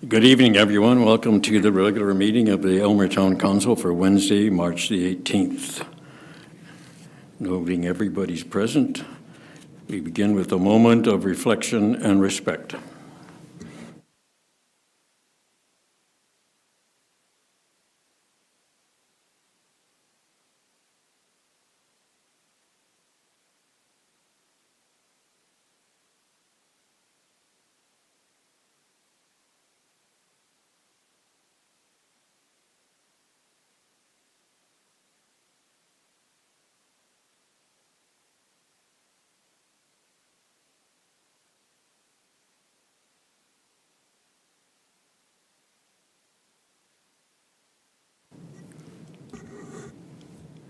Good evening, everyone. Welcome to the regular meeting of the Aylmer Town Council for Wednesday, March the 18th. Noting everybody's present, we begin with a moment of reflection and respect.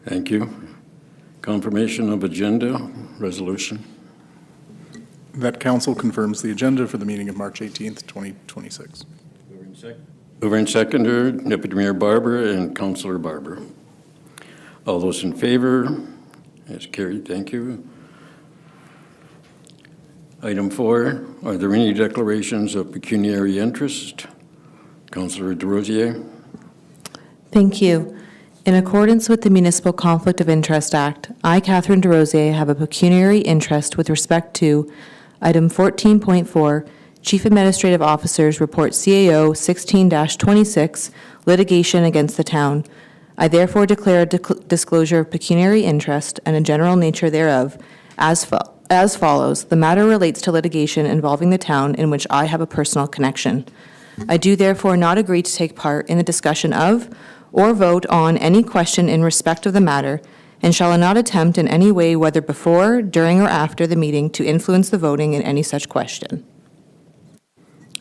Thank you. Confirmation of agenda, resolution. That council confirms the agenda for the meeting of March 18th, 2026. Mover and seconder, Deputy Mayor Barber and Councillor Barber. All those in favor? As carried, thank you. Item 4, are there any declarations of pecuniary interest? Councillor Desrosiers. Thank you. In accordance with the Municipal Conflict of Interest Act, I, Catherine Desrosiers, have a pecuniary interest with respect to Item 14.4, Chief Administrative Officer's Report CAO 16-26, Litigation Against the Town. I therefore declare a disclosure of pecuniary interest and a general nature thereof as follows. The matter relates to litigation involving the town in which I have a personal connection. I do therefore not agree to take part in the discussion of or vote on any question in respect of the matter, and shall not attempt in any way, whether before, during, or after the meeting, to influence the voting in any such question.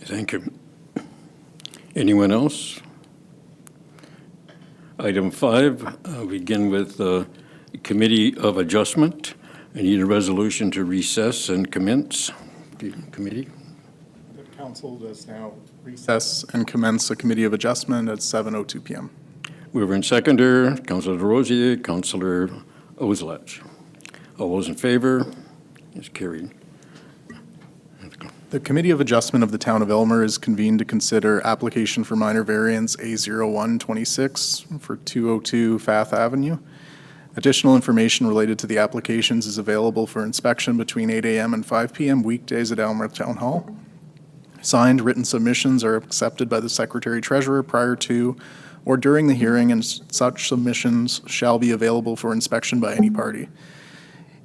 Thank you. Anyone else? Item 5, begin with the Committee of Adjustment. I need a resolution to recess and commence the committee. The council does now recess and commence a committee of adjustment at 7:02 p.m. Mover and seconder, Councillor Desrosiers, Councillor Ozelach. All those in favor? Is carried. The Committee of Adjustment of the Town of Aylmer is convened to consider application for minor variance A0126 for 202 Fath Avenue. Additional information related to the applications is available for inspection between 8 a.m. and 5 p.m. weekdays at Aylmer Town Hall. Signed written submissions are accepted by the Secretary-Treasurer prior to or during the hearing, and such submissions shall be available for inspection by any party.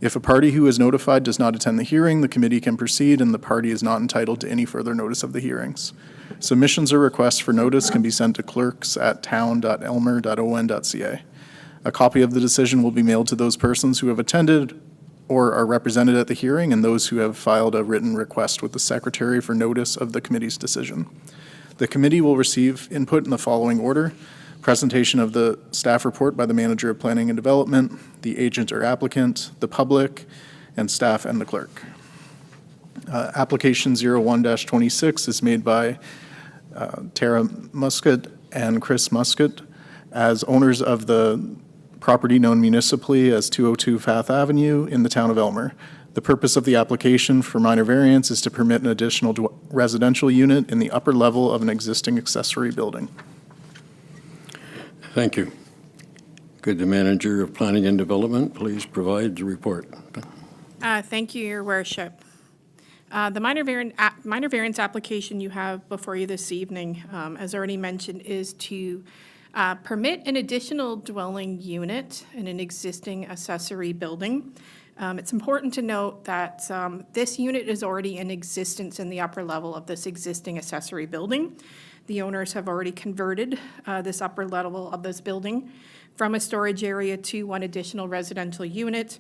If a party who is notified does not attend the hearing, the committee can proceed, and the party is not entitled to any further notice of the hearings. Submissions or requests for notice can be sent to clerks@town.aylmer.on.ca. A copy of the decision will be mailed to those persons who have attended or are represented at the hearing, and those who have filed a written request with the Secretary for notice of the committee's decision. The committee will receive input in the following order: presentation of the staff report by the Manager of Planning and Development, the agent or applicant, the public, and staff and the clerk. Application 01-26 is made by Tara Muscat and Chris Muscat as owners of the property known municipally as 202 Fath Avenue in the town of Aylmer. The purpose of the application for minor variance is to permit an additional residential unit in the upper level of an existing accessory building. Thank you. Could the Manager of Planning and Development please provide the report? Thank you, Your Worship. The minor variance application you have before you this evening, as already mentioned, is to permit an additional dwelling unit in an existing accessory building. It's important to note that this unit is already in existence in the upper level of this existing accessory building. The owners have already converted this upper level of this building from a storage area to one additional residential unit.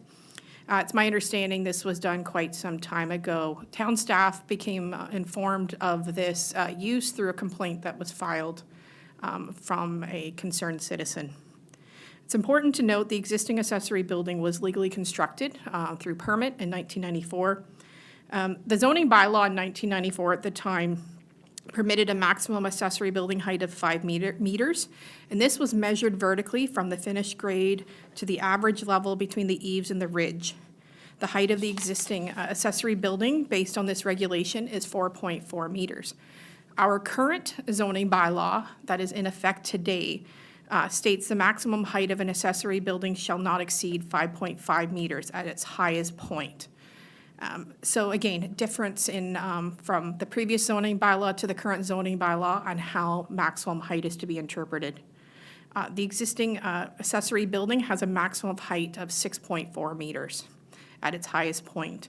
It's my understanding this was done quite some time ago. Town staff became informed of this use through a complaint that was filed from a concerned citizen. It's important to note the existing accessory building was legally constructed through permit in 1994. The zoning bylaw in 1994 at the time permitted a maximum accessory building height of 5 meters, and this was measured vertically from the finished grade to the average level between the eaves and the ridge. The height of the existing accessory building based on this regulation is 4.4 meters. Our current zoning bylaw that is in effect today states the maximum height of an accessory building shall not exceed 5.5 meters at its highest point. So again, difference in, from the previous zoning bylaw to the current zoning bylaw on how maximum height is to be interpreted. The existing accessory building has a maximum height of 6.4 meters at its highest point.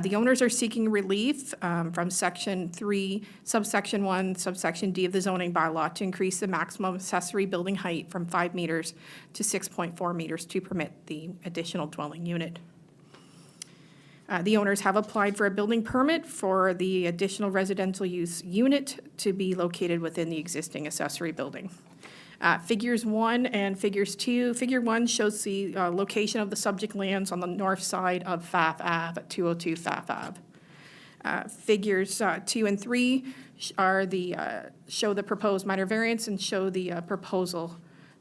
The owners are seeking relief from Section 3, subsection 1, subsection D of the zoning bylaw to increase the maximum accessory building height from 5 meters to 6.4 meters to permit the additional dwelling unit. The owners have applied for a building permit for the additional residential use unit to be located within the existing accessory building. Figures 1 and figures 2. Figure 1 shows the location of the subject lands on the north side of Pfaff Ave at 202 Pfaff Ave. Figures 2 and 3 are show the proposed minor variance and show the proposal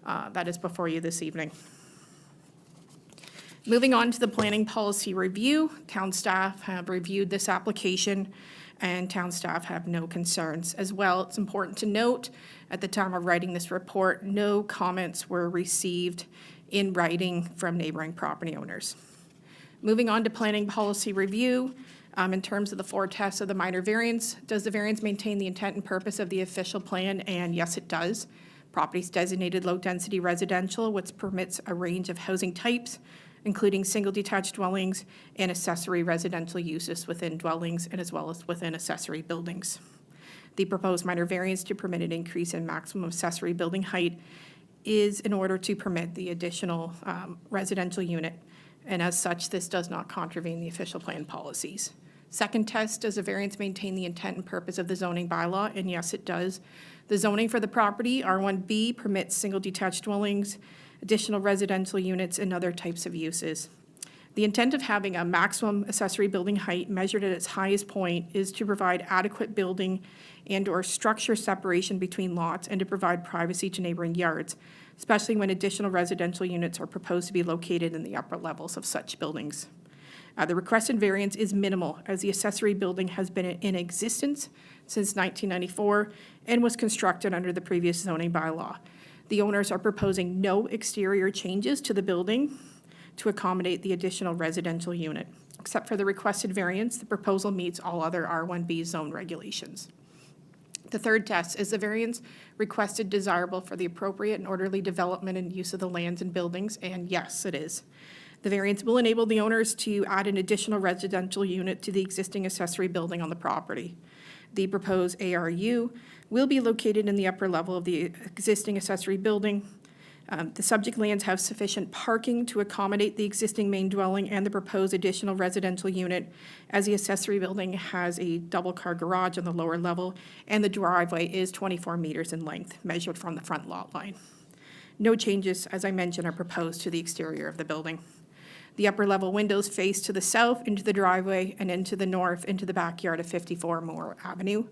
that is before you this evening. Moving on to the planning policy review, town staff have reviewed this application and town staff have no concerns. As well, it's important to note, at the time of writing this report, no comments were received in writing from neighboring property owners. Moving on to planning policy review, in terms of the 4 tests of the minor variance, does the variance maintain the intent and purpose of the official plan? And yes, it does. Properties designated low-density residential, which permits a range of housing types, including single detached dwellings and accessory residential uses within dwellings and as well as within accessory buildings. The proposed minor variance to permit an increase in maximum accessory building height is in order to permit the additional residential unit, and as such, this does not contravene the official plan policies. Second test, does the variance maintain the intent and purpose of the zoning bylaw? And yes, it does. The zoning for the property, R1B, permits single detached dwellings, additional residential units, and other types of uses. The intent of having a maximum accessory building height measured at its highest point is to provide adequate building and/or structure separation between lots and to provide privacy to neighboring yards, especially when additional residential units are proposed to be located in the upper levels of such buildings. The requested variance is minimal, as the accessory building has been in existence since 1994 and was constructed under the previous zoning bylaw. The owners are proposing no exterior changes to the building to accommodate the additional residential unit. Except for the requested variance, the proposal meets all other R1B zone regulations. The third test, is the variance requested desirable for the appropriate and orderly development and use of the lands and buildings? And yes, it is. The variance will enable the owners to add an additional residential unit to the existing accessory building on the property. The proposed ARU will be located in the upper level of the existing accessory building. The subject lands have sufficient parking to accommodate the existing main dwelling and the proposed additional residential unit, as the accessory building has a double-car garage on the lower level, and the driveway is 24 meters in length, measured from the front lot line. No changes, as I mentioned, are proposed to the exterior of the building. The upper level windows face to the south into the driveway and into the north into the backyard of 54 Moore Avenue.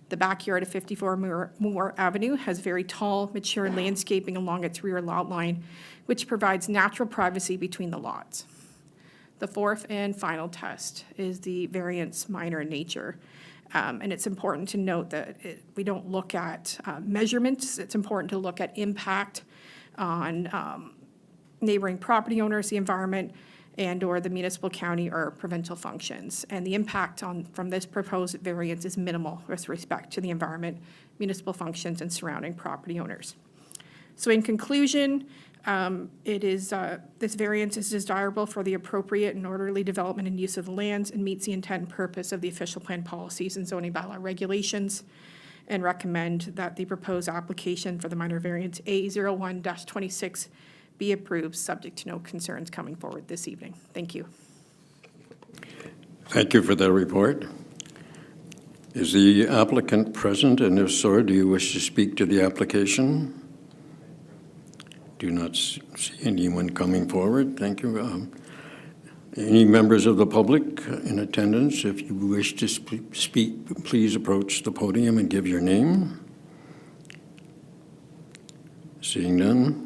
The backyard of 54 Moore Avenue has very tall, mature landscaping along its rear lot line, which provides natural privacy between the lots. The fourth and final test is the variance minor in nature. And it's important to note that we don't look at measurements. It's important to look at impact on neighboring property owners, the environment, and/or the municipal, county, or provincial functions. And the impact from this proposed variance is minimal with respect to the environment, municipal functions, and surrounding property owners. So in conclusion, this variance is desirable for the appropriate and orderly development and use of the lands and meets the intent and purpose of the official plan policies and zoning bylaw regulations, and recommend that the proposed application for the minor variance A01-26 be approved, subject to no concerns coming forward this evening. Thank you. Thank you for that report. Is the applicant present, and if so, do you wish to speak to the application? Do not see anyone coming forward. Thank you. Any members of the public in attendance, if you wish to speak, please approach the podium and give your name. Seeing none.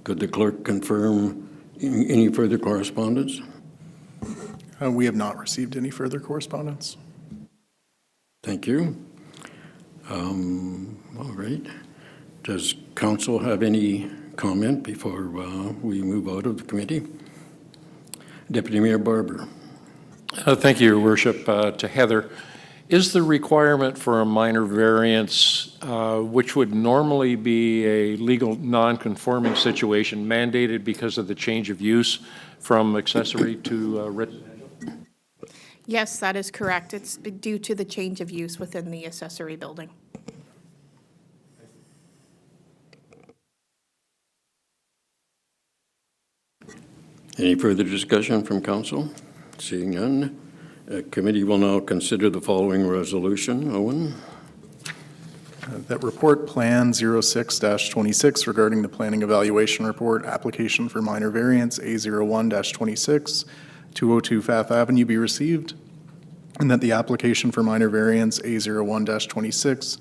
Could the clerk confirm any further correspondence? We have not received any further correspondence. Thank you. All right. Does council have any comment before we move out of the committee? Deputy Mayor Barber. Thank you, Your Worship. To Heather, is the requirement for a minor variance, which would normally be a legal non-conforming situation, mandated because of the change of use from accessory to residential? Yes, that is correct. It's due to the change of use within the accessory building. Any further discussion from council? Seeing none, committee will now consider the following resolution. Owen? That report Plan 06-26 regarding the Planning Evaluation Report, application for minor variance A01-26, 202 Fath Avenue be received, and that the application for minor variance A01-26,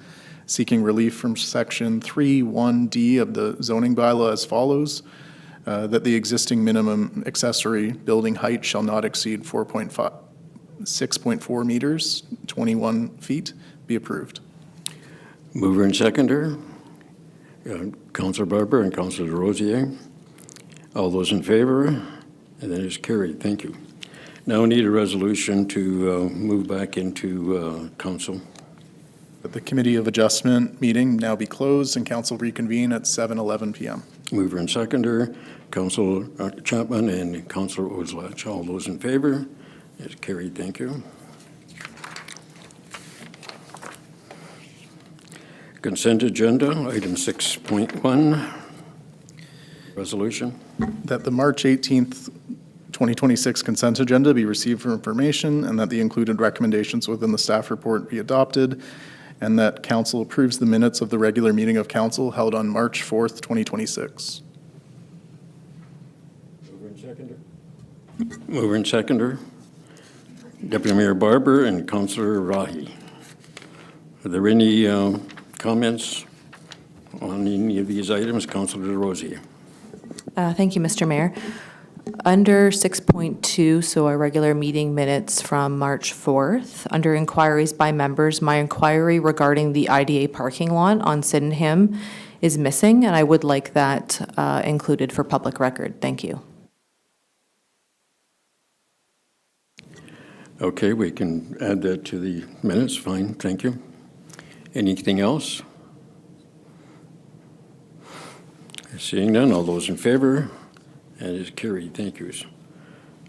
seeking relief from Section 3(1)D of the zoning bylaw as follows, that the existing minimum accessory building height shall not exceed 6.4 meters, 21 feet, be approved. Mover and seconder, Councilor Barber and Councilor DeRosier. All those in favor? And that is carried. Thank you. Now we need a resolution to move back into council. That the Committee of Adjustment meeting now be closed and council reconvene at 7:11 PM. Mover and seconder, Councilor Chapman and Councilor Oslach. All those in favor? It is carried. Thank you. Consent agenda, item 6.1. Resolution. That the March 18th, 2026 consent agenda be received for information, and that the included recommendations within the staff report be adopted, and that council approves the minutes of the regular meeting of council held on March 4th, 2026. Mover and seconder. Mover and seconder. Deputy Mayor Barber and Councilor Rahi. Are there any comments on any of these items? Councilor DeRosier. Thank you, Mr. Mayor. Under 6.2, so our regular meeting minutes from March 4th, under inquiries by members, my inquiry regarding the IDA parking lot on Sydenham is missing, and I would like that included for public record. Thank you. Okay, we can add that to the minutes. Fine, thank you. Anything else? Seeing none, all those in favor? That is carried. Thank you.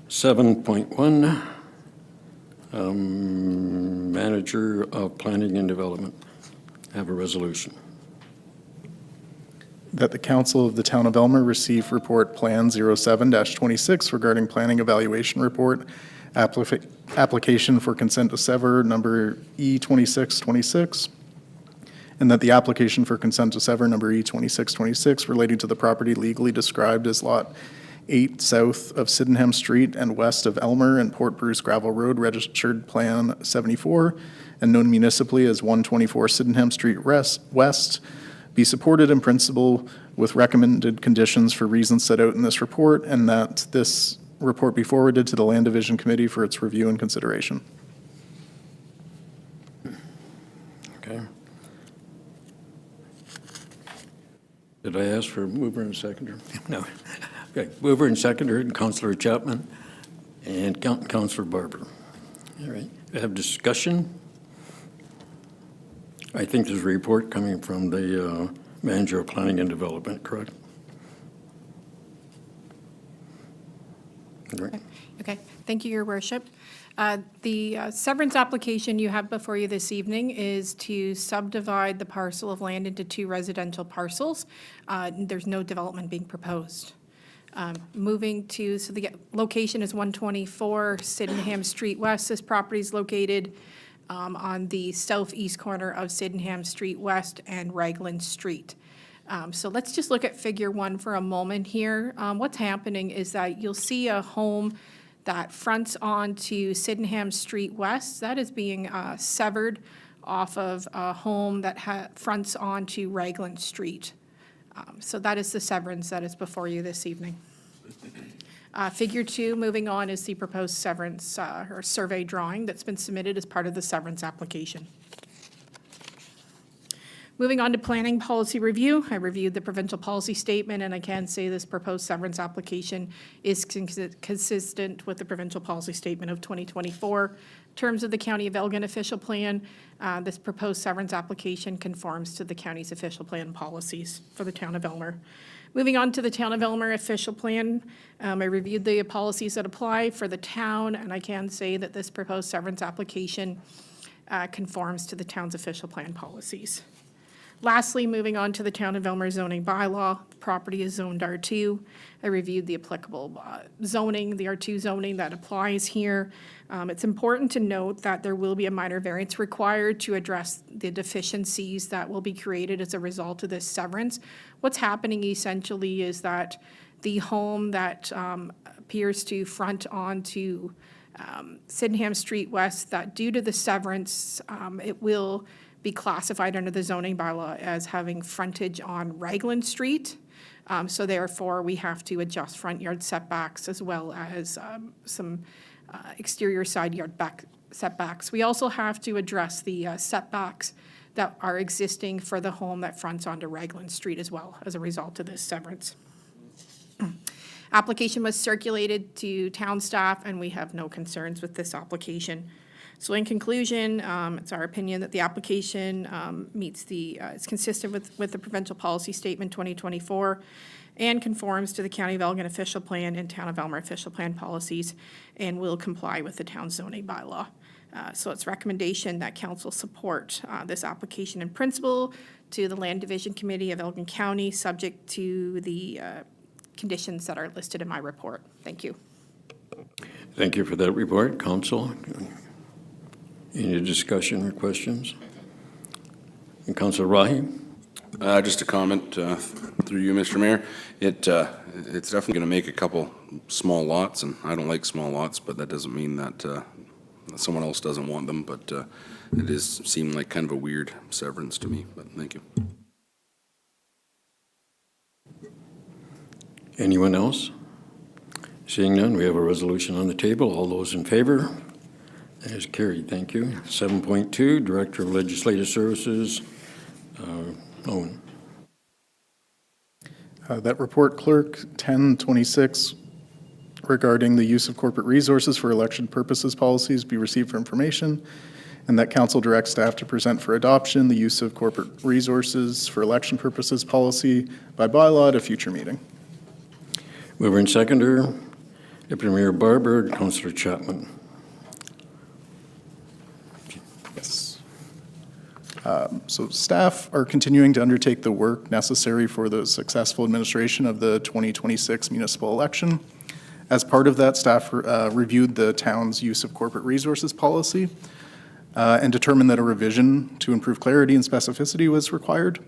7.1, Manager of Planning and Development. Have a resolution. That the council of the town of Elmer receive report Plan 07-26 regarding planning evaluation report, application for consent to sever number E2626, and that the application for consent to sever number E2626 relating to the property legally described as Lot 8 south of Sydenham Street and west of Elmer and Port Bruce Gravel Road, registered Plan 74, and known municipally as 124 Sydenham Street West, be supported in principle with recommended conditions for reasons set out in this report, and that this report be forwarded to the Land Division Committee for its review and consideration. Okay. Did I ask for mover and seconder? No. Okay, mover and seconder, and Councilor Chapman and Councilor Barber. All right, we have discussion. I think there's a report coming from the Manager of Planning and Development, correct? All right. Okay, thank you, Your Worship. The severance application you have before you this evening is to subdivide the parcel of land into 2 residential parcels. There's no development being proposed. Moving to, so the location is 124 Sydenham Street West. This property is located on the southeast corner of Sydenham Street West and Raglan Street. So let's just look at Figure 1 for a moment here. What's happening is that you'll see a home that fronts onto Sydenham Street West. That is being severed off of a home that fronts onto Raglan Street. So that is the severance that is before you this evening. Figure 2, moving on, is the proposed severance or survey drawing that's been submitted as part of the severance application. Moving on to planning policy review, I reviewed the provincial policy statement, and I can say this proposed severance application is consistent with the provincial policy statement of 2024. In terms of the County of Elgin official plan, this proposed severance application conforms to the county's official plan policies for the town of Elmer. Moving on to the Town of Elmer official plan, I reviewed the policies that apply for the town, and I can say that this proposed severance application conforms to the town's official plan policies. Lastly, moving on to the Town of Elmer zoning bylaw, the property is zoned R2. I reviewed the applicable zoning, the R2 zoning that applies here. It's important to note that there will be a minor variance required to address the deficiencies that will be created as a result of this severance. What's happening essentially is that the home that appears to front onto Sydenham Street West, that due to the severance, it will be classified under the zoning bylaw as having frontage on Raglan Street. So therefore, we have to adjust front yard setbacks as well as some exterior side yard setbacks. We also have to address the setbacks that are existing for the home that fronts onto Raglan Street as well as a result of this severance. Application was circulated to town staff, and we have no concerns with this application. So in conclusion, it's our opinion that the application meets it's consistent with the provincial policy statement 2024 and conforms to the County of Elgin official plan and Town of Elmer official plan policies and will comply with the town zoning bylaw. So it's recommendation that council support this application in principle to the Land Division Committee of Elgin County, subject to the conditions that are listed in my report. Thank you. Thank you for that report, Council. Any discussion or questions? And Councilor Rahi? Just a comment through you, Mr. Mayor. It's definitely going to make a couple small lots, and I don't like small lots, but that doesn't mean that someone else doesn't want them. But it is seemed like kind of a weird severance to me. But thank you. Anyone else? Seeing none, we have a resolution on the table. All those in favor? That is carried. Thank you. 7.2, Director of Legislative Services, Owen. That report, Clerk 1026, regarding the use of corporate resources for election purposes policies be received for information, and that council directs staff to present for adoption the use of corporate resources for election purposes policy by bylaw at a future meeting. Mover and seconder, Deputy Mayor Barber, Councilor Chapman. Yes. So staff are continuing to undertake the work necessary for the successful administration of the 2026 municipal election. As part of that, staff reviewed the town's use of corporate resources policy and determined that a revision to improve clarity and specificity was required.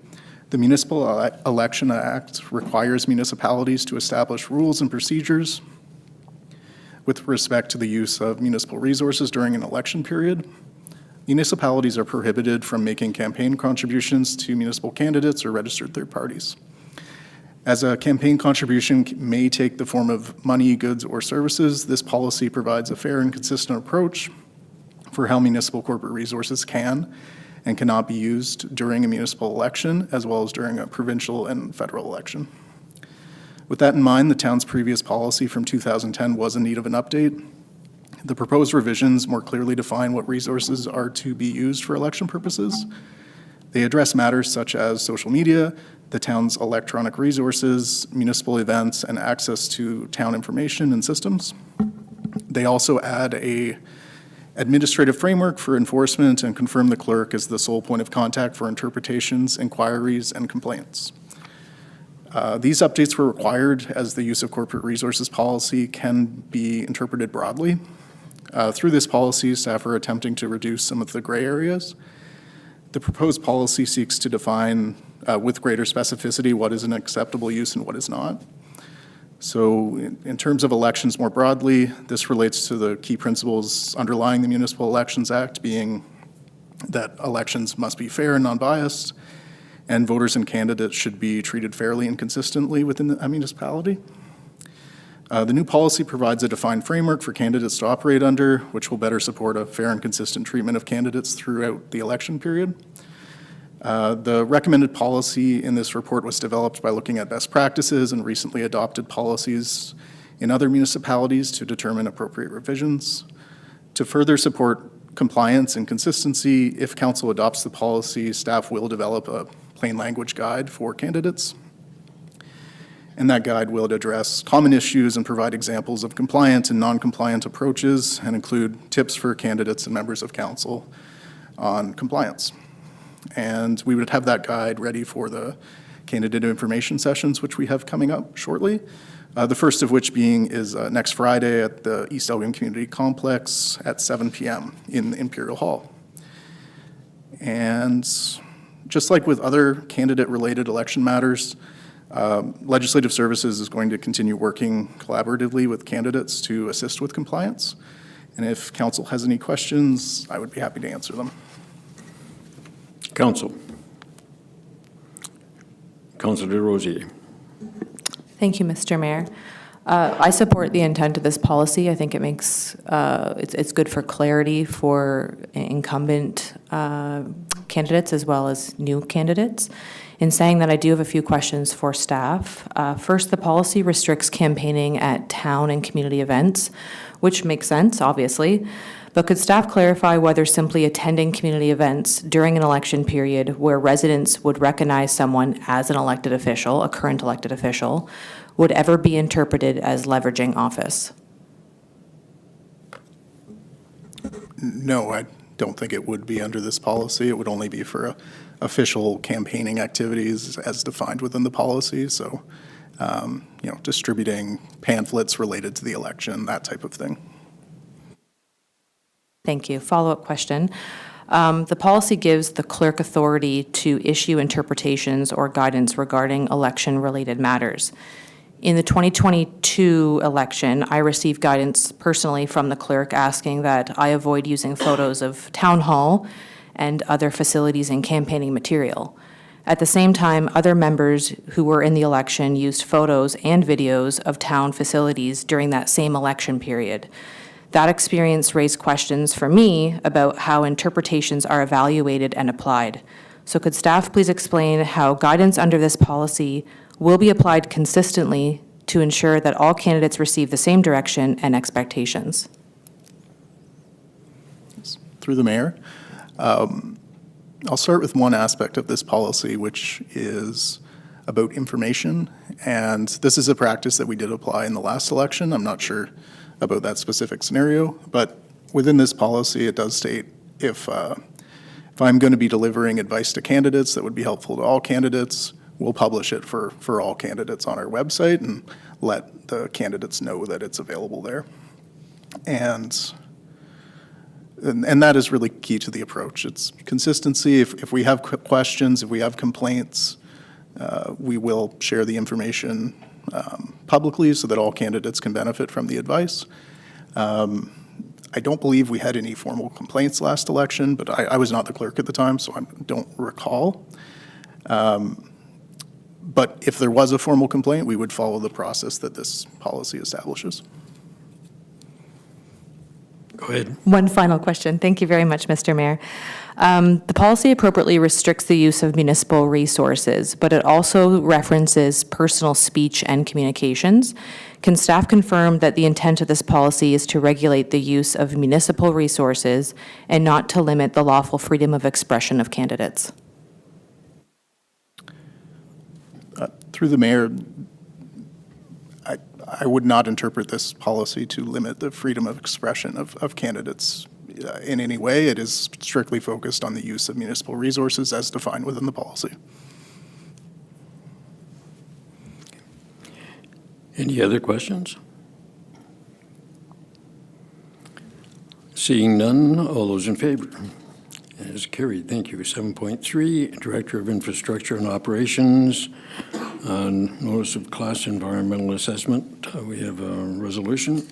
The Municipal Election Act requires municipalities to establish rules and procedures with respect to the use of municipal resources during an election period. Municipalities are prohibited from making campaign contributions to municipal candidates or registered third parties. As a campaign contribution may take the form of money, goods, or services, this policy provides a fair and consistent approach for how municipal corporate resources can and cannot be used during a municipal election, as well as during a provincial and federal election. With that in mind, the town's previous policy from 2010 was in need of an update. The proposed revisions more clearly define what resources are to be used for election purposes. They address matters such as social media, the town's electronic resources, municipal events, and access to town information and systems. They also add a administrative framework for enforcement and confirm the clerk as the sole point of contact for interpretations, inquiries, and complaints. These updates were required as the use of corporate resources policy can be interpreted broadly. Through this policy, staff are attempting to reduce some of the gray areas. The proposed policy seeks to define with greater specificity what is an acceptable use and what is not. So in terms of elections more broadly, this relates to the key principles underlying the Municipal Elections Act, being that elections must be fair and non-biased, and voters and candidates should be treated fairly and consistently within a municipality. The new policy provides a defined framework for candidates to operate under, which will better support a fair and consistent treatment of candidates throughout the election period. The recommended policy in this report was developed by looking at best practices and recently adopted policies in other municipalities to determine appropriate revisions. To further support compliance and consistency, if council adopts the policy, staff will develop a plain language guide for candidates. And that guide will address common issues and provide examples of compliant and non-compliant approaches and include tips for candidates and members of council on compliance. And we would have that guide ready for the candidate information sessions, which we have coming up shortly. The first of which is next Friday at the East Elgin Community Complex at 7 p.m. in Imperial Hall. And just like with other candidate-related election matters, Legislative Services is going to continue working collaboratively with candidates to assist with compliance. And if council has any questions, I would be happy to answer them. Council. Councilor Rosier. Thank you, Mr. Mayor. I support the intent of this policy. I think it makes, it's good for clarity for incumbent candidates as well as new candidates. In saying that, I do have a few questions for staff. First, the policy restricts campaigning at town and community events, which makes sense, obviously. But could staff clarify whether simply attending community events during an election period where residents would recognize someone as an elected official, a current elected official, would ever be interpreted as leveraging office? No, I don't think it would be under this policy. It would only be for official campaigning activities as defined within the policy. So, distributing pamphlets related to the election, that type of thing. Thank you. Follow-up question. The policy gives the clerk authority to issue interpretations or guidance regarding election-related matters. In the 2022 election, I received guidance personally from the clerk asking that I avoid using photos of town hall and other facilities in campaigning material. At the same time, other members who were in the election used photos and videos of town facilities during that same election period. That experience raised questions for me about how interpretations are evaluated and applied. So could staff please explain how guidance under this policy will be applied consistently to ensure that all candidates receive the same direction and expectations? Through the mayor, I'll start with one aspect of this policy, which is about information. And this is a practice that we did apply in the last election. I'm not sure about that specific scenario, but within this policy, it does state if I'm going to be delivering advice to candidates that would be helpful to all candidates, we'll publish it for all candidates on our website and let the candidates know that it's available there. And that is really key to the approach. It's consistency. If we have questions, if we have complaints, we will share the information publicly so that all candidates can benefit from the advice. I don't believe we had any formal complaints last election, but I was not the clerk at the time, so I don't recall. But if there was a formal complaint, we would follow the process that this policy establishes. Go ahead. One final question. Thank you very much, Mr. Mayor. The policy appropriately restricts the use of municipal resources, but it also references personal speech and communications. Can staff confirm that the intent of this policy is to regulate the use of municipal resources and not to limit the lawful freedom of expression of candidates? Through the mayor, I would not interpret this policy to limit the freedom of expression of candidates in any way. It is strictly focused on the use of municipal resources as defined within the policy. Any other questions? Seeing none, all those in favor? It is carried. Thank you. 7.3, Director of Infrastructure and Operations, Notice of Class Environmental Assessment. We have a resolution.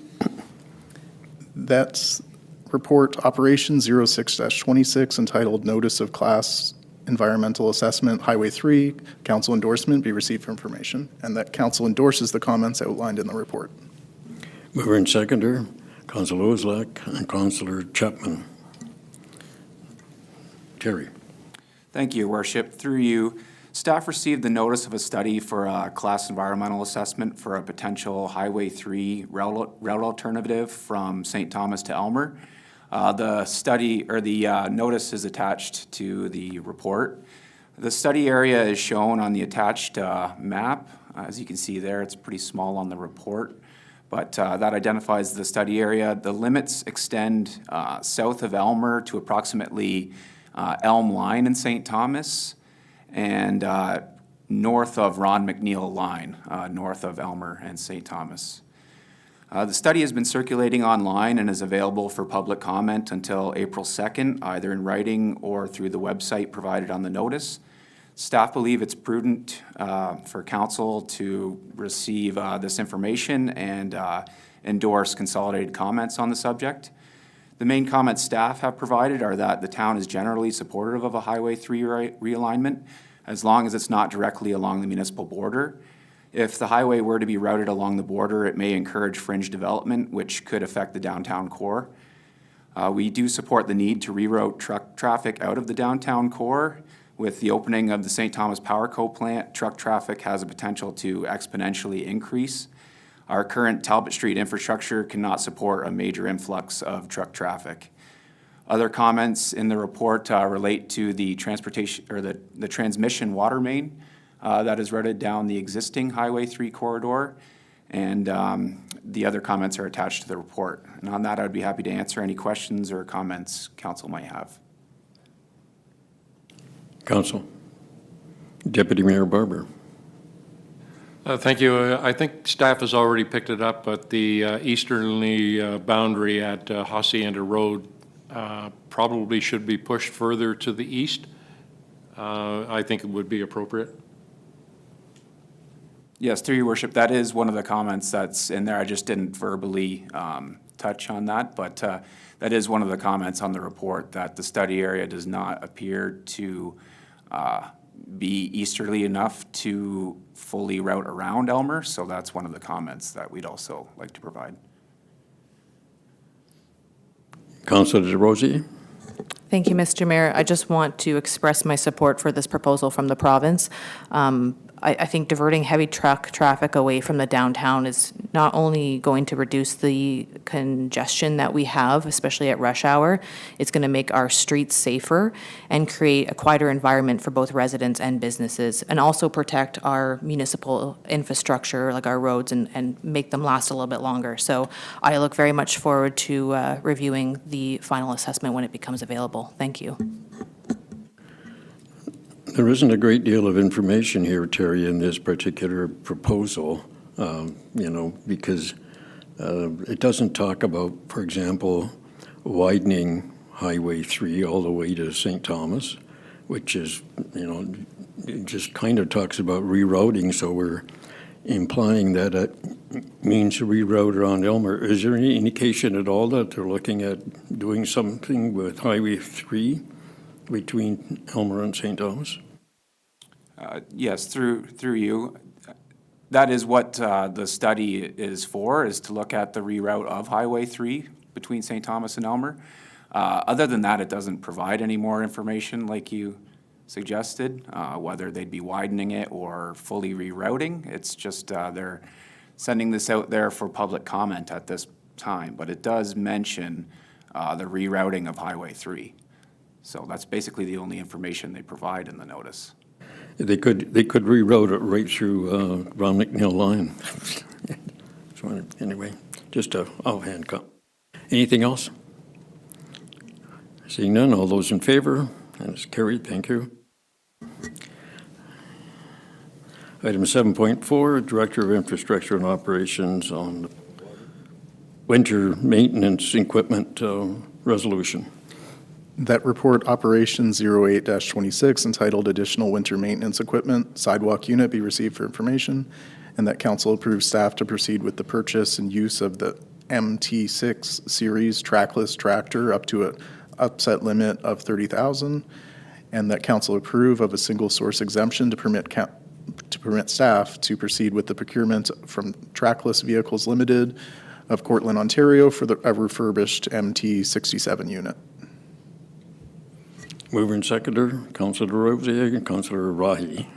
That's report Operation 06-26 entitled Notice of Class Environmental Assessment, Highway 3, council endorsement be received for information, and that council endorses the comments outlined in the report. Mover and seconder, Councilor Oslak and Councilor Chapman. Terry. Thank you, Your Worship. Through you, staff received the notice of a study for a class environmental assessment for a potential Highway 3 route alternative from St. Thomas to Elmer. The study, or the notice is attached to the report. The study area is shown on the attached map. As you can see there, it's pretty small on the report, but that identifies the study area. The limits extend south of Elmer to approximately Elm Line in St. Thomas, and north of Ron McNeil Line, north of Elmer and St. Thomas. The study has been circulating online and is available for public comment until April 2nd, either in writing or through the website provided on the notice. Staff believe it's prudent for council to receive this information and endorse consolidated comments on the subject. The main comments staff have provided are that the town is generally supportive of a Highway 3 realignment, as long as it's not directly along the municipal border. If the highway were to be routed along the border, it may encourage fringe development, which could affect the downtown core. We do support the need to reroute truck traffic out of the downtown core. With the opening of the St. Thomas Power Co. plant, truck traffic has a potential to exponentially increase. Our current Talbot Street infrastructure cannot support a major influx of truck traffic. Other comments in the report relate to the transportation, or the transmission water main that is routed down the existing Highway 3 corridor, and the other comments are attached to the report. And on that, I'd be happy to answer any questions or comments council might have. Council. Deputy Mayor Barber. Thank you. I think staff has already picked it up, but the easterly boundary at Hacienda Road probably should be pushed further to the east. I think it would be appropriate. Yes, through your worship, that is one of the comments that's in there. I just didn't verbally touch on that, but that is one of the comments on the report, that the study area does not appear to be easterly enough to fully route around Elmer, so that's one of the comments that we'd also like to provide. Councilor DeRosier. Thank you, Mr. Mayor. I just want to express my support for this proposal from the province. I think diverting heavy truck traffic away from the downtown is not only going to reduce the congestion that we have, especially at rush hour, it's going to make our streets safer and create a quieter environment for both residents and businesses, and also protect our municipal infrastructure, like our roads, and make them last a little bit longer. So I look very much forward to reviewing the final assessment when it becomes available. Thank you. There isn't a great deal of information here, Terry, in this particular proposal, because it doesn't talk about, for example, widening Highway 3 all the way to St. Thomas, which is, it just kind of talks about rerouting, so we're implying that it means to reroute around Elmer. Is there any indication at all that they're looking at doing something with Highway 3 between Elmer and St. Thomas? Yes, through you. That is what the study is for, is to look at the reroute of Highway 3 between St. Thomas and Elmer. Other than that, it doesn't provide any more information like you suggested, whether they'd be widening it or fully rerouting. It's just they're sending this out there for public comment at this time, but it does mention the rerouting of Highway 3. So that's basically the only information they provide in the notice. They could reroute it right through Ron McNeil Line. So anyway, just a offhand comment. Anything else? Seeing none, all those in favor? And it's carried, thank you. Item 7.4, Director of Infrastructure and Operations on winter maintenance equipment resolution. That report, Operation 08-26, entitled Additional Winter Maintenance Equipment Sidewalk Unit, be received for information, and that council approves staff to proceed with the purchase and use of the MT6 series trackless tractor up to an upset limit of $30,000, and that council approve of a single source exemption to permit staff to proceed with the procurement from Trackless Vehicles Limited of Cortland, Ontario for a refurbished MT67 unit. Mover and seconder, Councilor Rosier and Councilor Rahi.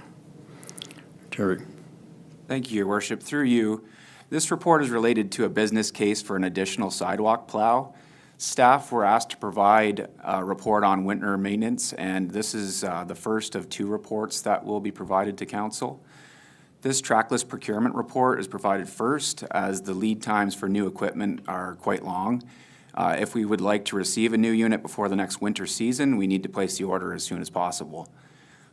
Terry. Thank you, Your Worship. Through you, this report is related to a business case for an additional sidewalk plow. Staff were asked to provide a report on winter maintenance, and this is the first of 2 reports that will be provided to council. This trackless procurement report is provided first, as the lead times for new equipment are quite long. If we would like to receive a new unit before the next winter season, we need to place the order as soon as possible.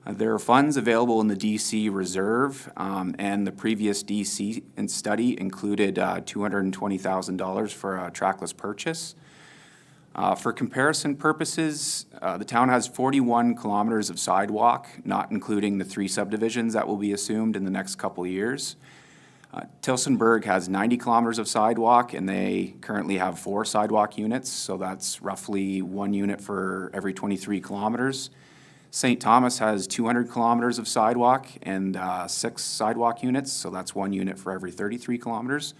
There are funds available in the DC Reserve, and the previous DC study included $220,000 for a trackless purchase. For comparison purposes, the town has 41 kilometers of sidewalk, not including the 3 subdivisions that will be assumed in the next couple years. Tillsonburg has 90 kilometers of sidewalk, and they currently have 4 sidewalk units, so that's roughly 1 unit for every 23 kilometers. St. Thomas has 200 kilometers of sidewalk and 6 sidewalk units, so that's 1 unit for every 33 kilometers.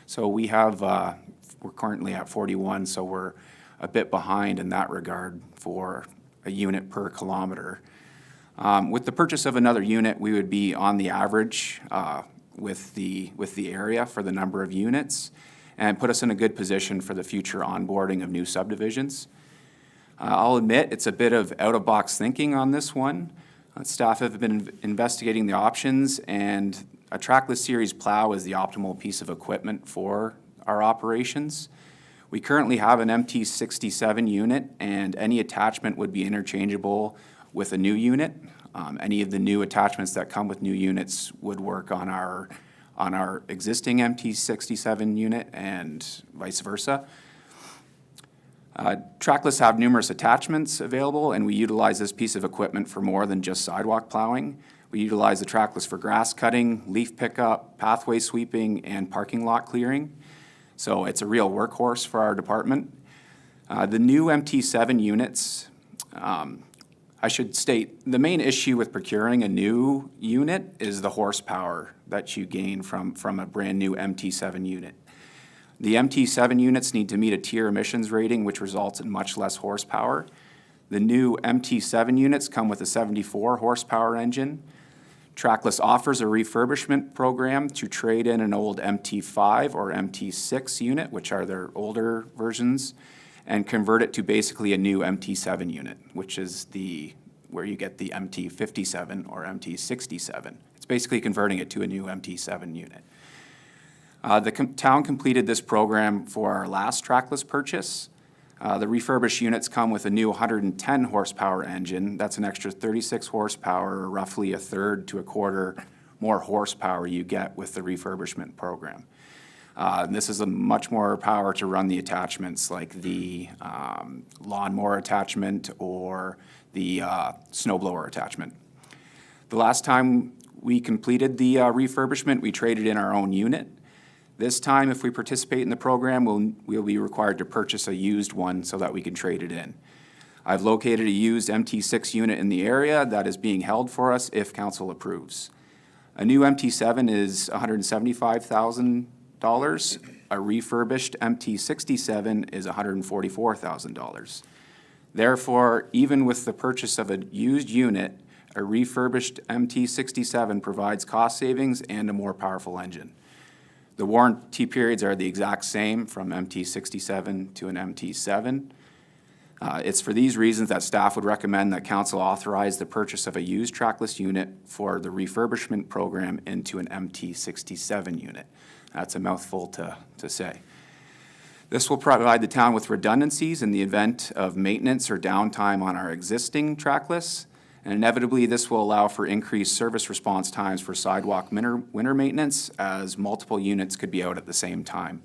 So we have, we're currently at 41, so we're a bit behind in that regard for a unit per kilometer. With the purchase of another unit, we would be on the average with the area for the number of units and put us in a good position for the future onboarding of new subdivisions. I'll admit it's a bit of out-of-box thinking on this one. Staff have been investigating the options, and a trackless series plow is the optimal piece of equipment for our operations. We currently have an MT67 unit, and any attachment would be interchangeable with a new unit. Any of the new attachments that come with new units would work on our existing MT67 unit and vice versa. Trackless have numerous attachments available, and we utilize this piece of equipment for more than just sidewalk plowing. We utilize the trackless for grass cutting, leaf pickup, pathway sweeping, and parking lot clearing. So it's a real workhorse for our department. The new MT7 units, I should state, the main issue with procuring a new unit is the horsepower that you gain from a brand-new MT7 unit. The MT7 units need to meet a tier emissions rating, which results in much less horsepower. The new MT7 units come with a 74 horsepower engine. Trackless offers a refurbishment program to trade in an old MT5 or MT6 unit, which are their older versions, and convert it to basically a new MT7 unit, which is where you get the MT57 or MT67. It's basically converting it to a new MT7 unit. The town completed this program for our last trackless purchase. The refurbished units come with a new 110 horsepower engine. That's an extra 36 horsepower, or roughly a third to a quarter more horsepower you get with the refurbishment program. This is a much more power to run the attachments like the lawnmower attachment or the snowblower attachment. The last time we completed the refurbishment, we traded in our own unit. This time, if we participate in the program, we'll be required to purchase a used one so that we can trade it in. I've located a used MT6 unit in the area that is being held for us if council approves. A new MT7 is $175,000. A refurbished MT67 is $144,000. Therefore, even with the purchase of a used unit, a refurbished MT67 provides cost savings and a more powerful engine. The warranty periods are the exact same from MT67 to an MT7. It's for these reasons that staff would recommend that council authorize the purchase of a used trackless unit for the refurbishment program into an MT67 unit. That's a mouthful to say. This will provide the town with redundancies in the event of maintenance or downtime on our existing trackless. And inevitably, this will allow for increased service response times for sidewalk winter maintenance, as multiple units could be out at the same time.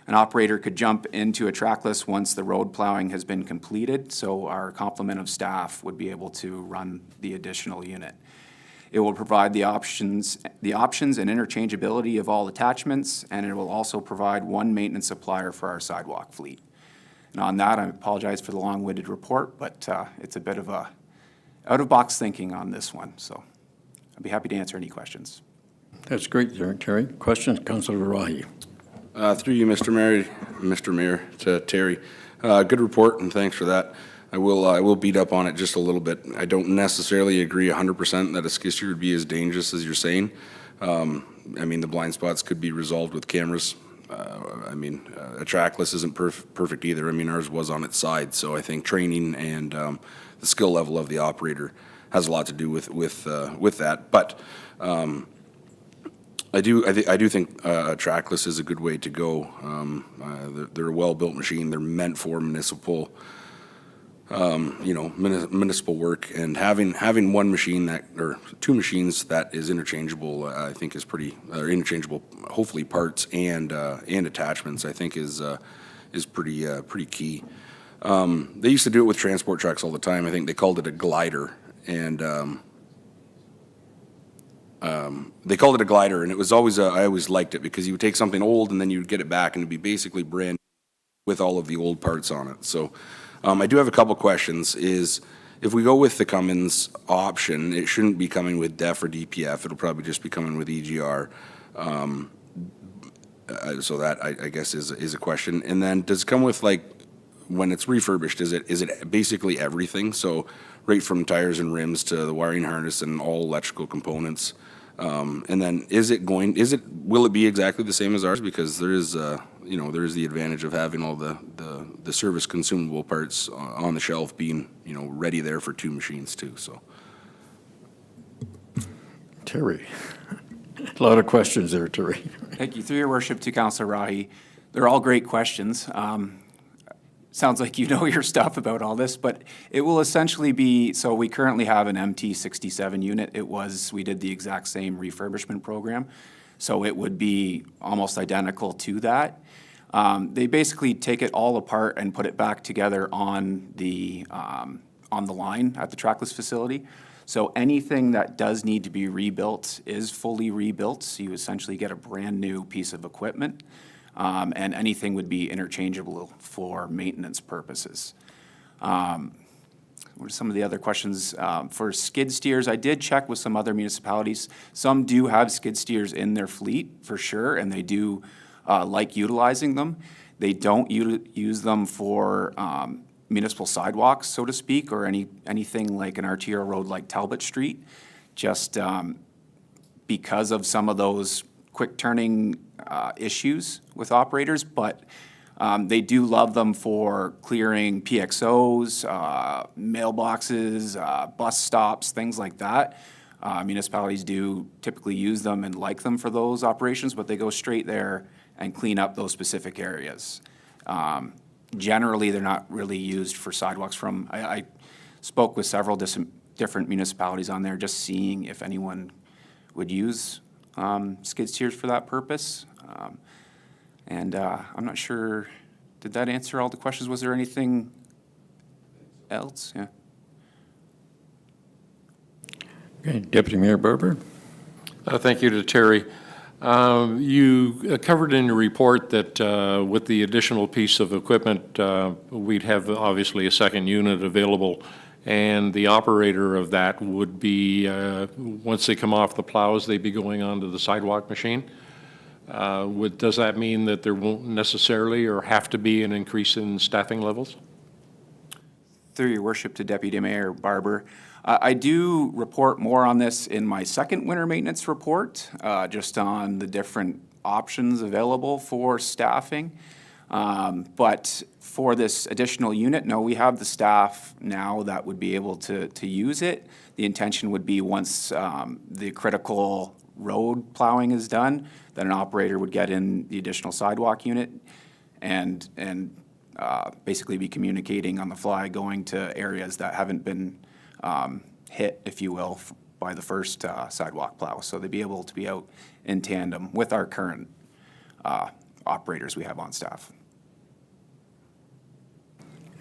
An operator could jump into a trackless once the road plowing has been completed, so our complement of staff would be able to run the additional unit. It will provide the options and interchangeability of all attachments, and it will also provide one maintenance supplier for our sidewalk fleet. And on that, I apologize for the long-winded report, but it's a bit of a out-of-box thinking on this one, so I'd be happy to answer any questions. That's great, Terry. Questions, Councilor Rahi? Through you, Mr. Mayor, to Terry. Good report, and thanks for that. I will beat up on it just a little bit. I don't necessarily agree 100% that a skid steer would be as dangerous as you're saying. I mean, the blind spots could be resolved with cameras. A trackless isn't perfect either. I mean, ours was on its side, so I think training and the skill level of the operator has a lot to do with that. But I do think trackless is a good way to go. They're a well-built machine. They're meant for municipal, municipal work, and having one machine or two machines that is interchangeable, I think is interchangeable. Hopefully, parts and attachments, I think is pretty key. They used to do it with transport trucks all the time. I think they called it a glider, and it was always I always liked it because you would take something old and then you'd get it back and it'd be basically brand new with all of the old parts on it. So I do have a couple questions. Is if we go with the Cummins option, it shouldn't be coming with DEF or DPF. It'll probably just be coming with EGR. So that I guess is a question. And then does it come with, like, when it's refurbished, is it basically everything? So right from tires and rims to the wiring harness and all electrical components. And then will it be exactly the same as ours? Because there is the advantage of having all the service consumable parts on the shelf being, ready there for two machines too, so. Terry. A lot of questions there, Terry. Thank you. Through your worship to Councillor Rahi. They're all great questions. Sounds like you know your stuff about all this, but it will essentially be, so we currently have an MT67 unit. We did the exact same refurbishment program. So it would be almost identical to that. They basically take it all apart and put it back together on the line at the trackless facility. So anything that does need to be rebuilt is fully rebuilt. So you essentially get a brand new piece of equipment. And anything would be interchangeable for maintenance purposes. What are some of the other questions? For skid steers, I did check with some other municipalities. Some do have skid steers in their fleet, for sure, and they do like utilizing them. They don't use them for municipal sidewalks, so to speak, or anything like an RTO road like Talbot Street, just because of some of those quick turning issues with operators, but they do love them for clearing PXOs, mailboxes, bus stops, things like that. Municipalities do typically use them and like them for those operations, but they go straight there and clean up those specific areas. Generally, they're not really used for sidewalks. I spoke with several different municipalities on there, just seeing if anyone would use skid steers for that purpose. I'm not sure, did that answer all the questions? Was there anything else? Yeah. Okay, Deputy Mayor Barber. Thank you to Terry. You covered in your report that with the additional piece of equipment, we'd have obviously a second unit available, and the operator of that would be, once they come off the plows, they'd be going onto the sidewalk machine. Does that mean that there won't necessarily or have to be an increase in staffing levels? Through your worship to Deputy Mayor Barber, I do report more on this in my second winter maintenance report, just on the different options available for staffing. But for this additional unit, no, we have the staff now that would be able to use it. The intention would be once the critical road plowing is done, that an operator would get in the additional sidewalk unit and basically be communicating on the fly, going to areas that haven't been hit, if you will, by the first sidewalk plow. So they'd be able to be out in tandem with our current operators we have on staff.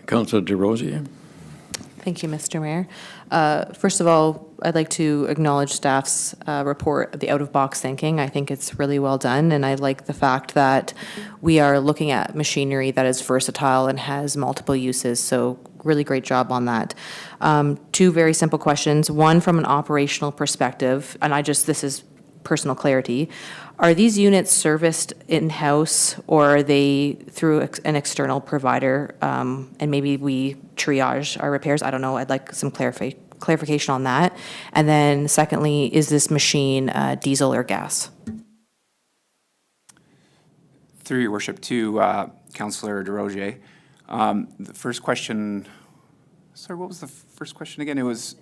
Councilor DeRosier. Thank you, Mr. Mayor. First of all, I'd like to acknowledge staff's report of the out-of-box thinking. I think it's really well done, and I like the fact that we are looking at machinery that is versatile and has multiple uses, so really great job on that. Two very simple questions. One, from an operational perspective, and this is personal clarity. Are these units serviced in-house, or are they through an external provider? And maybe we triage our repairs? I don't know. I'd like some clarification on that. And then secondly, is this machine diesel or gas? Through your worship to Councillor Desrosiers. The first question, sorry, what was the first question again? It was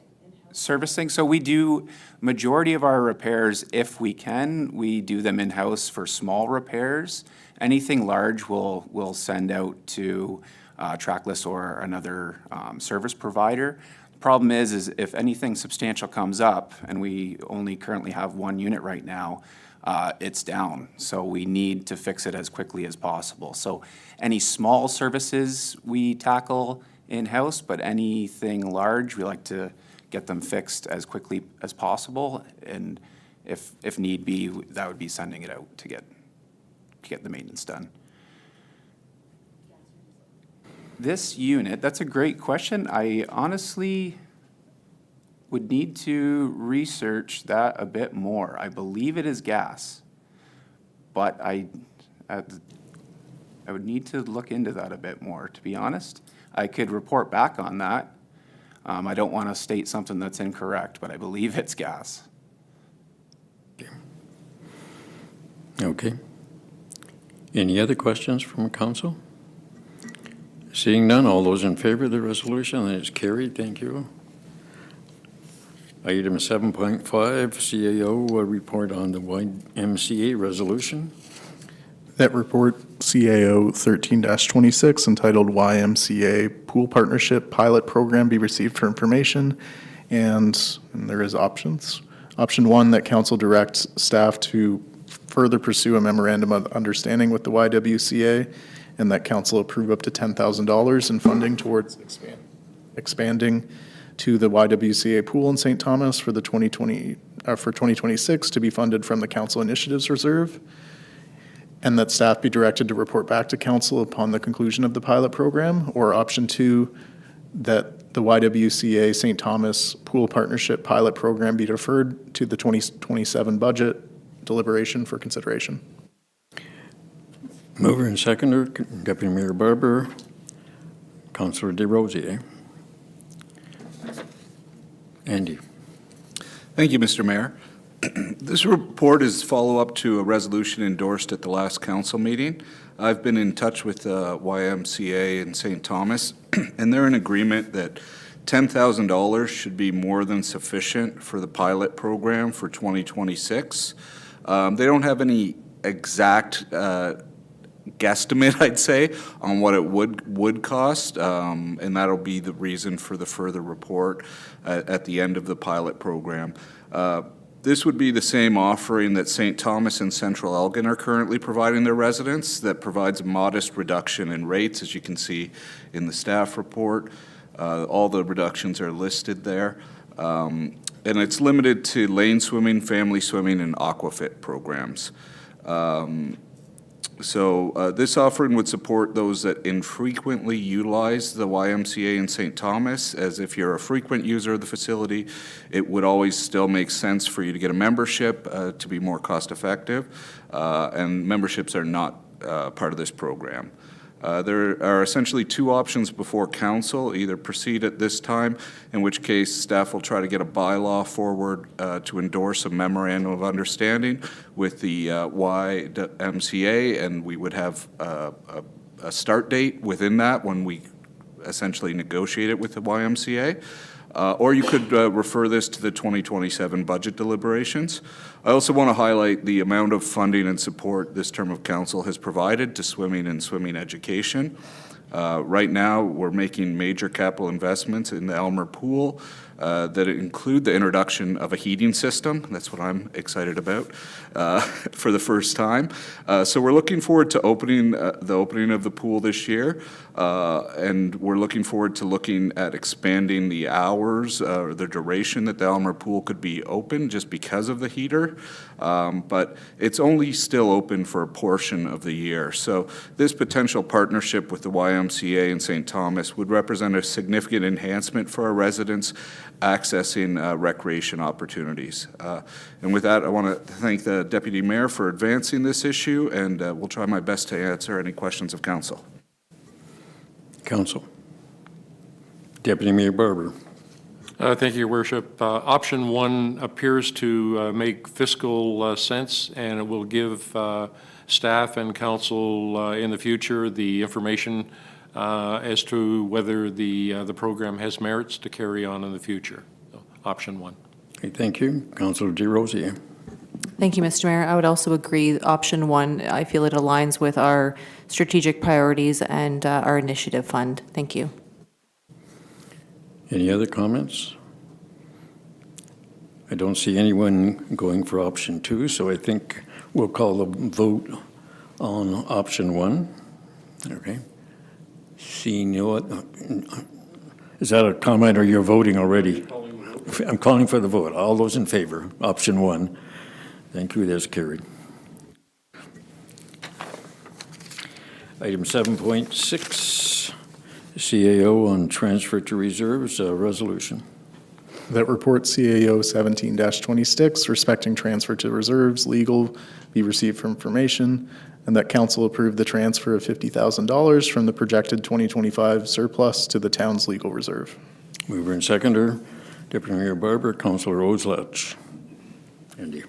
servicing. So we do, majority of our repairs, if we can, we do them in-house for small repairs. Anything large we'll send out to Trackless or another service provider. The problem is if anything substantial comes up, and we only currently have one unit right now, it's down. So we need to fix it as quickly as possible. So any small services we tackle in-house, but anything large, we like to get them fixed as quickly as possible. And if need be, that would be sending it out to get the maintenance done. This unit, that's a great question. I honestly would need to research that a bit more. I believe it is gas, but I would need to look into that a bit more, to be honest. I could report back on that. I don't want to state something that's incorrect, but I believe it's gas. Okay. Any other questions from council? Seeing none, all those in favor of the resolution, that is carried. Thank you. Item 7.5, CAO report on the YMCA resolution. That report, CAO 13-26, entitled YMCA Pool Partnership Pilot Program, be received for information. And there is options. Option 1, that council directs staff to further pursue a memorandum of understanding with the YWCA, and that council approve up to $10,000 in funding towards expanding to the YWCA pool in St. Thomas for the 2026 to be funded from the Council Initiatives Reserve, and that staff be directed to report back to council upon the conclusion of the pilot program. Or option 2, that the YWCA St. Thomas Pool Partnership Pilot Program be deferred to the 2027 budget deliberation for consideration. Mover and seconder, Deputy Mayor Barber, Councillor Desrosiers. Andy. Thank you, Mr. Mayor. This report is follow-up to a resolution endorsed at the last council meeting. I've been in touch with YMCA in St. Thomas, and they're in agreement that $10,000 should be more than sufficient for the pilot program for 2026. They don't have any exact guesstimate, I'd say, on what it would cost, and that'll be the reason for the further report at the end of the pilot program. This would be the same offering that St. Thomas and Central Elgin are currently providing their residents, that provides a modest reduction in rates, as you can see in the staff report. All the reductions are listed there. And it's limited to lane swimming, family swimming, and aquafit programs. So this offering would support those that infrequently utilize the YMCA in St. Thomas, as if you're a frequent user of the facility, it would always still make sense for you to get a membership to be more cost effective, and memberships are not part of this program. There are essentially two options before council: either proceed at this time, in which case staff will try to get a bylaw forward to endorse a memorandum of understanding with the YMCA, and we would have a start date within that when we essentially negotiate it with the YMCA. Or you could refer this to the 2027 budget deliberations. I also want to highlight the amount of funding and support this term of council has provided to swimming and swimming education. Right now, we're making major capital investments in the Elmer Pool that include the introduction of a heating system. That's what I'm excited about for the first time. So we're looking forward to the opening of the pool this year, and we're looking forward to looking at expanding the hours or the duration that the Elmer Pool could be open just because of the heater. But it's only still open for a portion of the year. So this potential partnership with the YMCA in St. Thomas would represent a significant enhancement for our residents, accessing recreation opportunities. And with that, I want to thank the Deputy Mayor for advancing this issue, and we'll try my best to answer any questions of council. Council. Deputy Mayor Barber. Thank you, Your Worship. Option 1 appears to make fiscal sense, and it will give staff and council in the future the information as to whether the program has merits to carry on in the future. So, option 1. Okay, thank you. Councilor DeRosier. Thank you, Mr. Mayor. I would also agree, option 1, I feel it aligns with our strategic priorities and our initiative fund. Thank you. Any other comments? I don't see anyone going for option 2, so I think we'll call the vote on option 1. Okay. Seeing no, is that a comment or you're voting already? I'm calling for the vote. All those in favor, option 1. Thank you, that's carried. Item 7.6, CAO on transfer to reserves, resolution. That report CAO 17-26 respecting transfer to reserves, legal, be received for information, and that council approve the transfer of $50,000 from the projected 2025 surplus to the town's legal reserve. Mover and seconder, Deputy Mayor Barber, Councilor Oslach. Andy.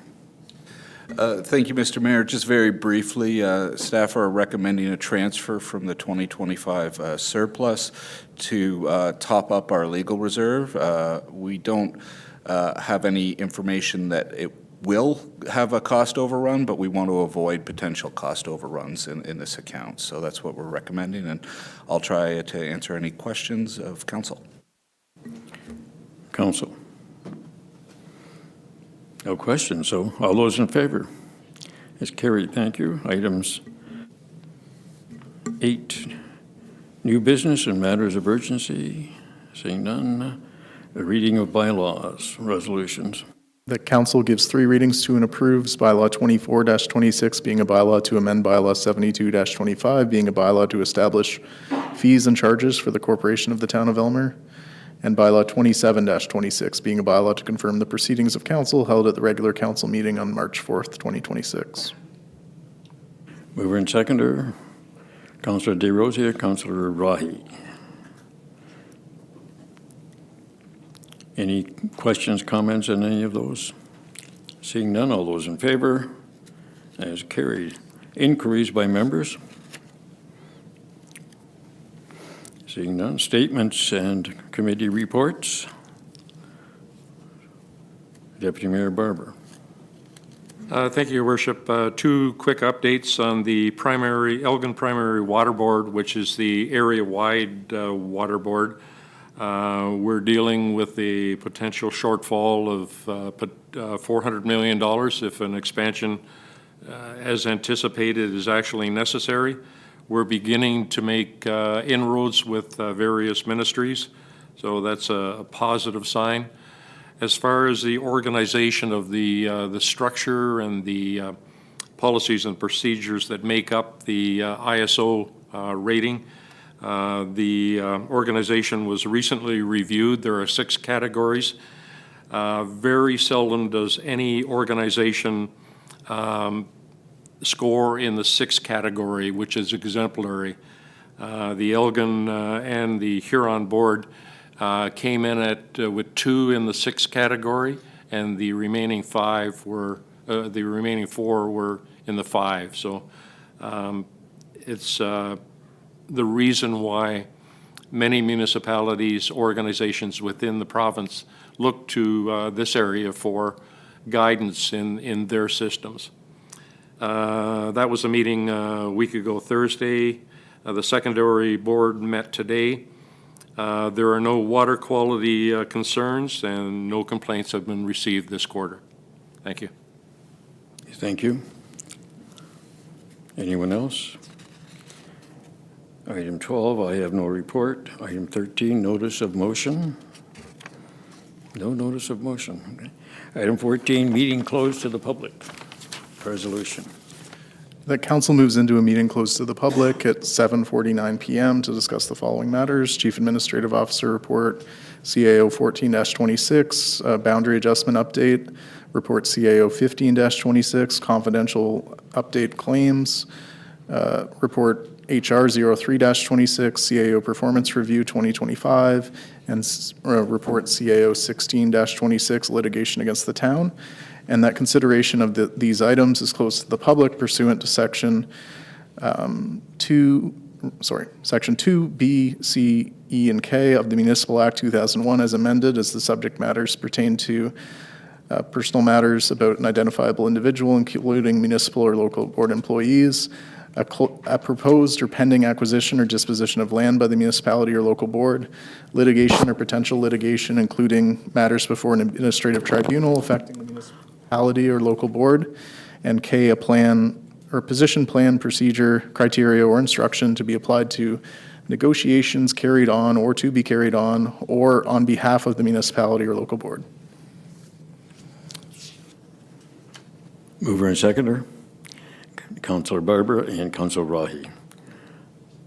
Thank you, Mr. Mayor. Just very briefly, staff are recommending a transfer from the 2025 surplus to top up our legal reserve. We don't have any information that it will have a cost overrun, but we want to avoid potential cost overruns in this account. So that's what we're recommending, and I'll try to answer any questions of council. Council. No questions, so all those in favor? It's carried, thank you. Items 8, new business and matters of urgency. Seeing none. A reading of bylaws, resolutions. The council gives 3 readings to and approves bylaw 24-26 being a bylaw to amend bylaw 72-25 being a bylaw to establish fees and charges for the corporation of the town of Elmer, and bylaw 27-26 being a bylaw to confirm the proceedings of council held at the regular council meeting on March 4th, 2026. Mover and seconder, Councilor DeRosier, Councilor Rahi. Any questions, comments on any of those? Seeing none, all those in favor? As carried. Inquiries by members? Seeing none. Statements and committee reports? Deputy Mayor Barber. Thank you, Your Worship. 2 quick updates on the Elgin Primary Water Board, which is the area-wide water board. We're dealing with the potential shortfall of $400 million if an expansion as anticipated is actually necessary. We're beginning to make inroads with various ministries, so that's a positive sign. As far as the organization of the structure and the policies and procedures that make up the ISO rating, the organization was recently reviewed. There are 6 categories. Very seldom does any organization score in the 6th category, which is exemplary. The Elgin and the Huron board came in with 2 in the 6th category, and the remaining 4 were in the 5. So it's the reason why many municipalities, organizations within the province look to this area for guidance in their systems. That was a meeting a week ago Thursday. The secondary board met today. There are no water quality concerns, and no complaints have been received this quarter. Thank you. Thank you. Anyone else? Item 12, I have no report. Item 13, notice of motion. No notice of motion. Okay. Item 14, meeting closed to the public. Resolution. that council moves into a meeting closed to the public at 7:49 PM to discuss the following matters: Chief Administrative Officer Report, CAO 14-26, Boundary Adjustment Update, Report CAO 15-26, Confidential Update Claims, Report HR 03-26, CAO Performance Review 2025, and Report CAO 16-26, Litigation Against the Town. And that consideration of these items is closed to the public pursuant to Section 2B, C, E, and K of the Municipal Act 2001 as amended, as the subject matters pertain to personal matters about an identifiable individual, including municipal or local board employees, a proposed or pending acquisition or disposition of land by the municipality or local board, litigation or potential litigation, including matters before an administrative tribunal affecting the municipality or local board, and K, a plan or position plan, procedure, criteria, or instruction to be applied to negotiations carried on or to be carried on or on behalf of the municipality or local board. Mover and seconder, Councillor Barber and Councillor Rahi.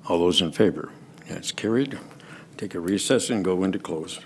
All those in favor? That's carried. Take a recess and go into close.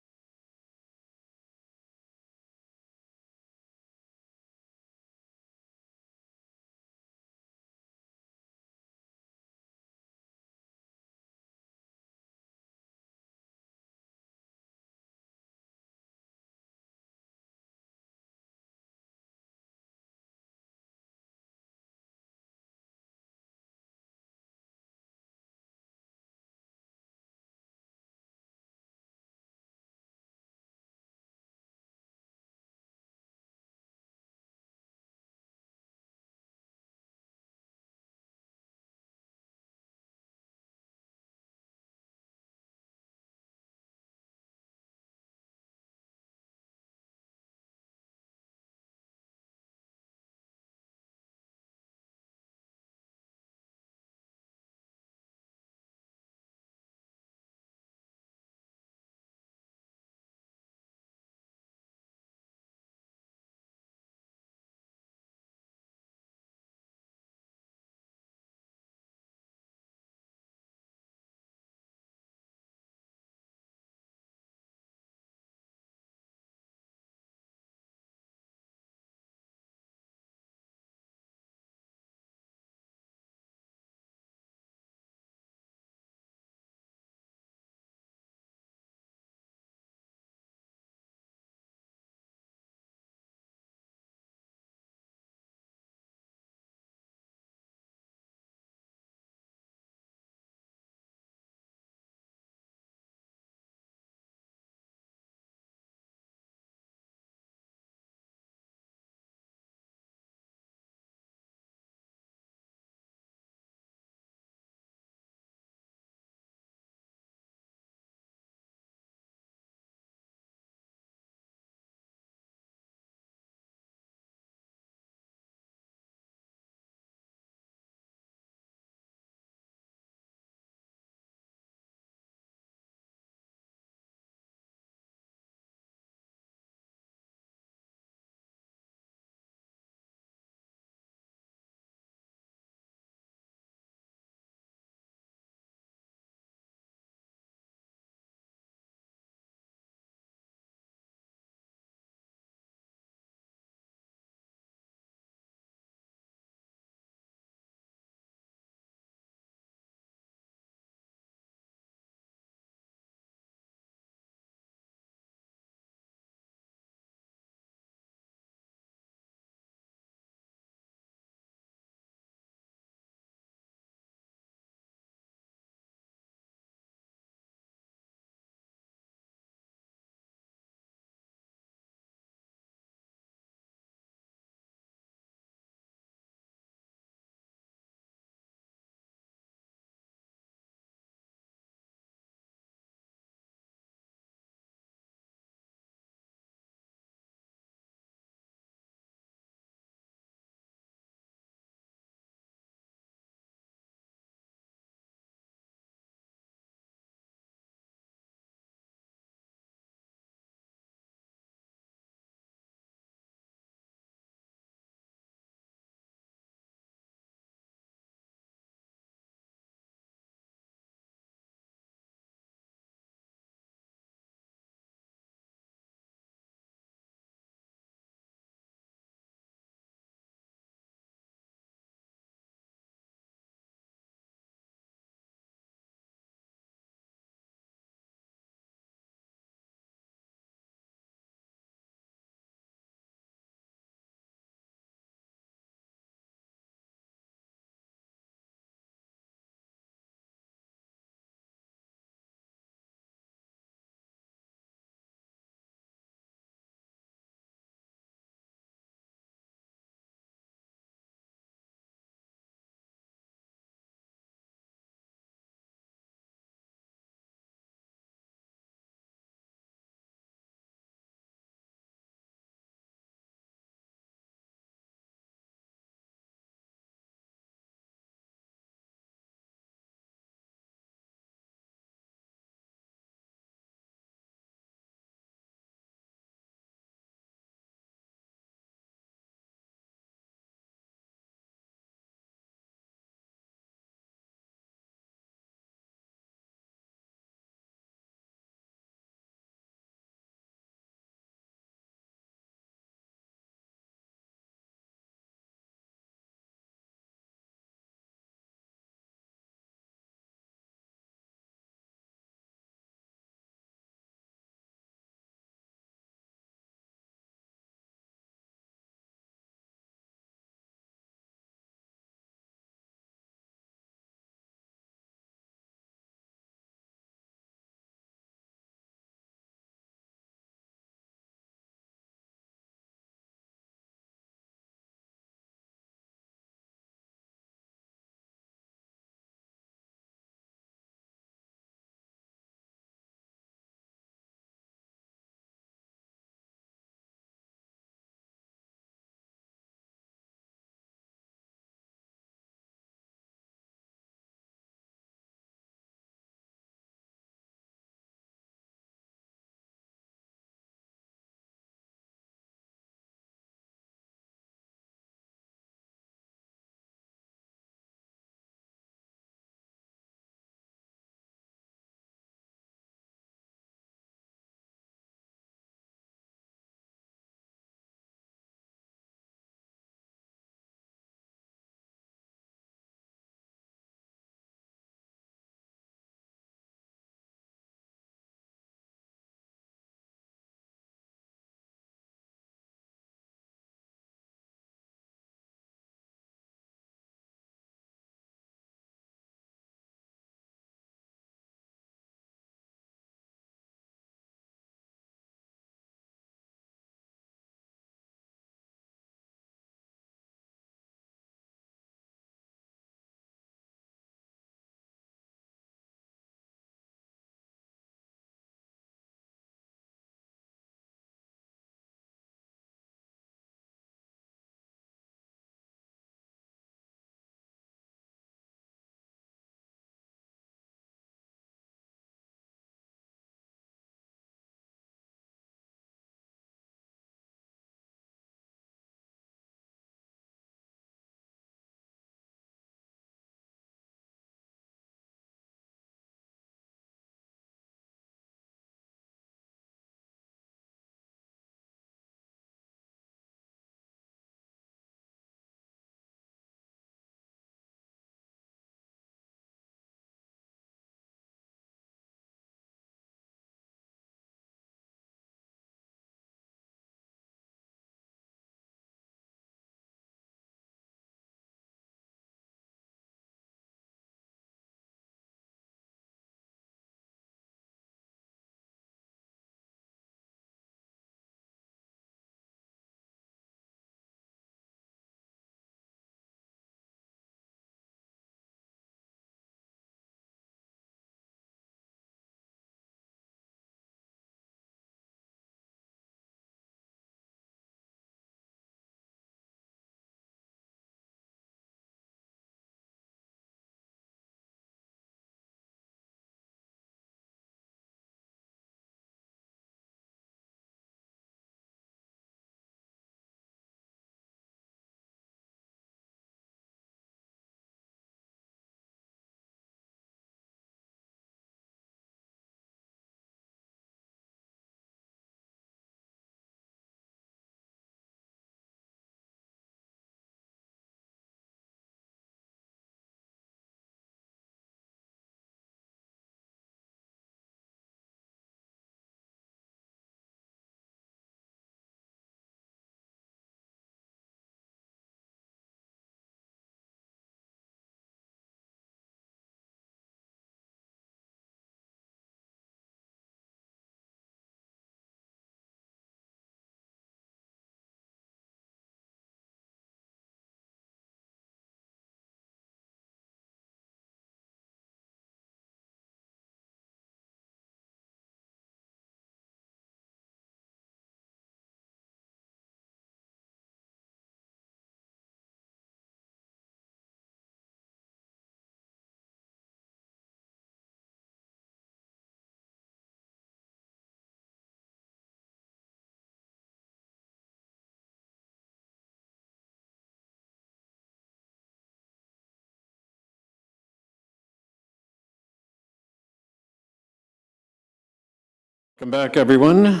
Welcome back, everyone.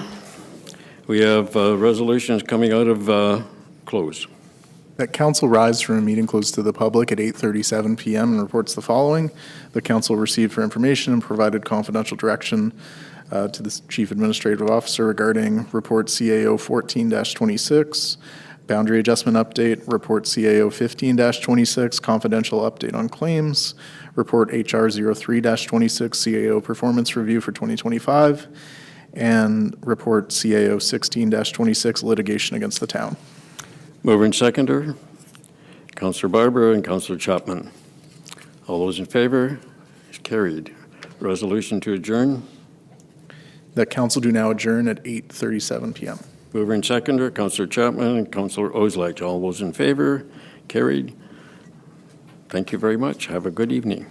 We have resolutions coming out of close. That council rise from a meeting closed to the public at 8:37 PM and reports the following. The council received for information and provided confidential direction to the Chief Administrative Officer regarding Report CAO 14-26, Boundary Adjustment Update, Report CAO 15-26, Confidential Update on Claims, Report HR 03-26, CAO Performance Review for 2025, and Report CAO 16-26, Litigation Against the Town. Mover and seconder, Councillor Barber and Councillor Chapman. All those in favor? Is carried. Resolution to adjourn. That council do now adjourn at 8:37 PM. Mover and seconder, Councillor Chapman and Councillor Oslage. All those in favor? Carried. Thank you very much. Have a good evening.